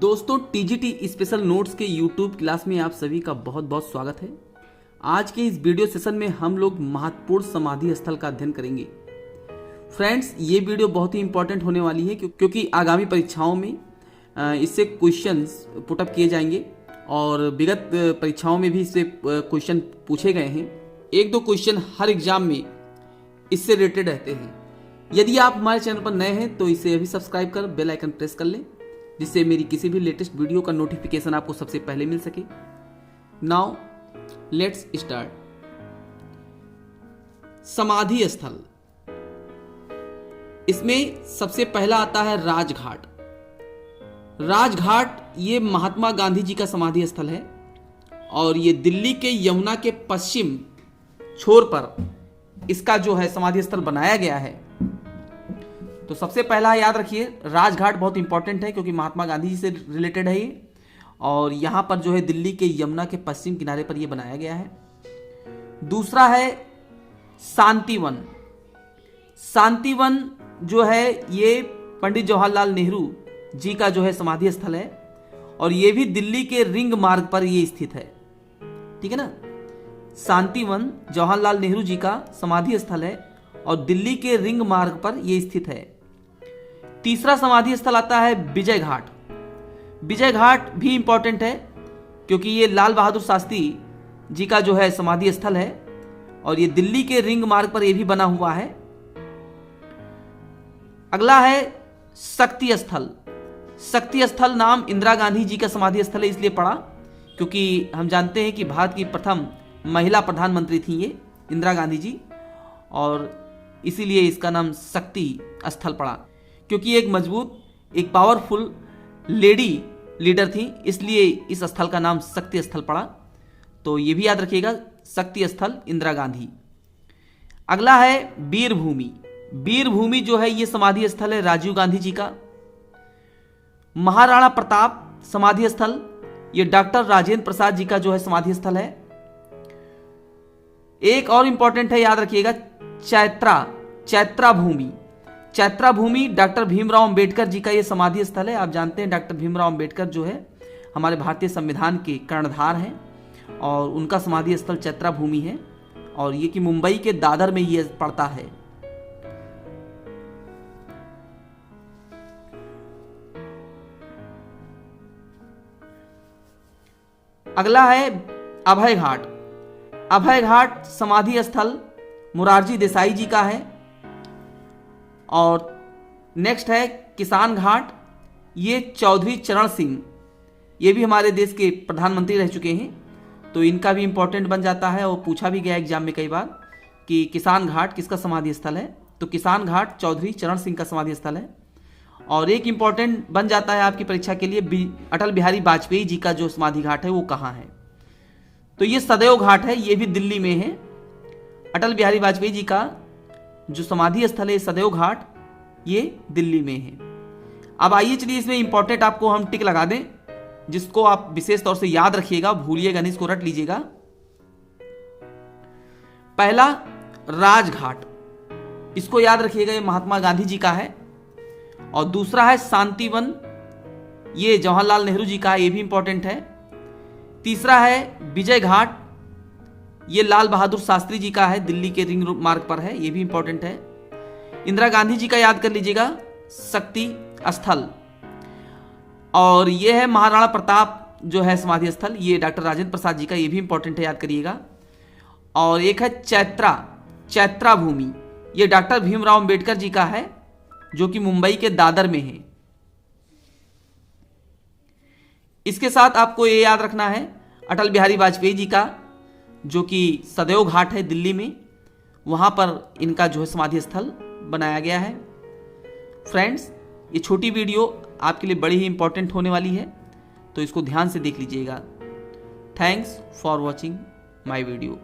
दोस्तों TGT special notes के YouTube class में आप सभी का बहुत बहुत स्वागत है। आज के इस वीडियो सेशन में हम लोग महत्वपूर्ण समाधि स्थल का अध्ययन करेंगे। फ्रेंड्स, ये वीडियो बहुत ही इंपॉर्टेंट होने वाली है क्योंकि आगामी परीक्षाओं में इससे क्वेश्चंस पुटअप किए जाएंगे और विगत परीक्षाओं में भी इससे क्वेश्चन पूछे गए हैं। एक दो क्वेश्चन हर एग्जाम में इससे रिलेटेड रहते हैं। यदि आप हमारे चैनल पर नए हैं तो इसे अभी सब्सक्राइब कर बेल आइकन प्रेस कर लें, जिससे मेरी किसी भी लेटेस्ट वीडियो का नोटिफिकेशन आपको सबसे पहले मिल सके। Now let's start. समाधि स्थल, इसमें सबसे पहला आता है राजघाट। राजघाट ये महात्मा गांधी जी का समाधि स्थल है और ये दिल्ली के यमुना के पश्चिम छोर पर इसका जो है समाधि स्थल बनाया गया है। तो सबसे पहला याद रखिए, राजघाट बहुत इंपॉर्टेंट है क्योंकि महात्मा गांधी जी से रिलेटेड है ये, और यहां पर जो है दिल्ली के यमुना के पश्चिम किनारे पर ये बनाया गया है। दूसरा है शांतिवन। शांतिवन जो है ये पंडित जवाहरलाल नेहरू जी का जो है समाधि स्थल है और ये भी दिल्ली के रिंग मार्ग पर ये स्थित है। ठीक है ना, शांतिवन जवाहरलाल नेहरू जी का समाधि स्थल है और दिल्ली के रिंग मार्ग पर ये स्थित है। तीसरा समाधि स्थल आता है विजय घाट। विजय घाट भी इंपॉर्टेंट है क्योंकि ये लाल बहादुर शास्त्री जी का जो है समाधि स्थल है और ये दिल्ली के रिंग मार्ग पर ये भी बना हुआ है। अगला है शक्ति स्थल। शक्ति स्थल नाम इंदिरा गांधी जी का समाधि स्थल है, इसलिए पड़ा क्योंकि हम जानते हैं कि भारत की प्रथम महिला प्रधानमंत्री थी ये इंदिरा गांधी जी, और इसीलिए इसका नाम शक्ति स्थल पड़ा क्योंकि एक मजबूत, एक पावरफुल लेडी लीडर थी, इसलिए इस स्थल का नाम शक्ति स्थल पड़ा। तो ये भी याद रखिएगा, शक्ति स्थल इंदिरा गांधी। अगला है वीर भूमि। वीर भूमि जो है ये समाधि स्थल है राजीव गांधी जी का। महाराणा प्रताप समाधि स्थल, ये डॉक्टर राजेंद्र प्रसाद जी का जो है समाधि स्थल है। एक और इंपॉर्टेंट है, याद रखिएगा, चैत्रा भूमि। चैत्रा भूमि डॉक्टर भीमराव अंबेडकर जी का ये समाधि स्थल है। आप जानते हैं डॉक्टर भीमराव अंबेडकर जो है हमारे भारतीय संविधान के कर्णधार हैं और उनका समाधि स्थल चैत्रा भूमि है और ये कि मुंबई के दादर में ये पड़ता है। अगला है अभय घाट। अभय घाट समाधि स्थल मोरारजी देसाई जी का है। और नेक्स्ट है किसान घाट, ये चौधरी चरण सिंह, ये भी हमारे देश के प्रधानमंत्री रह चुके हैं, तो इनका भी इंपॉर्टेंट बन जाता है और पूछा भी गया एग्जाम में कई बार कि किसान घाट किसका समाधि स्थल है। तो किसान घाट चौधरी चरण सिंह का समाधि स्थल है। और एक इंपॉर्टेंट बन जाता है आपकी परीक्षा के लिए, अटल बिहारी वाजपेयी जी का जो समाधि घाट है वो कहाँ है। तो ये सदैव घाट है, ये भी दिल्ली में है। अटल बिहारी वाजपेयी जी का जो समाधि स्थल है सदैव घाट, ये दिल्ली में है। अब आइए चलिए इसमें इंपॉर्टेंट आपको हम टिक लगा दें, जिसको आप विशेष तौर से याद रखिएगा, भूलिएगा नहीं, इसको रट लीजिएगा। पहला राजघाट, इसको याद रखिएगा, ये महात्मा गांधी जी का है। और दूसरा है शांतिवन, ये जवाहरलाल नेहरू जी का है, ये भी इंपॉर्टेंट है। तीसरा है विजय घाट, ये लाल बहादुर शास्त्री जी का है, दिल्ली के रिंग मार्ग पर है, ये भी इंपॉर्टेंट है। इंदिरा गांधी जी का याद कर लीजिएगा, शक्ति स्थल। और ये है महाराणा प्रताप जो है समाधि स्थल, ये डॉक्टर राजेंद्र प्रसाद जी का, ये भी इंपॉर्टेंट है, याद करिएगा। और एक है चैत्रा भूमि, ये डॉक्टर भीमराव अंबेडकर जी का है जो कि मुंबई के दादर में है। इसके साथ आपको ये याद रखना है अटल बिहारी वाजपेयी जी का जो कि सदैव घाट है दिल्ली में, वहां पर इनका जो है समाधि स्थल बनाया गया है। फ्रेंड्स, ये छोटी वीडियो आपके लिए बड़ी ही इंपॉर्टेंट होने वाली है, तो इसको ध्यान से देख लीजिएगा। Thanks for watching my video.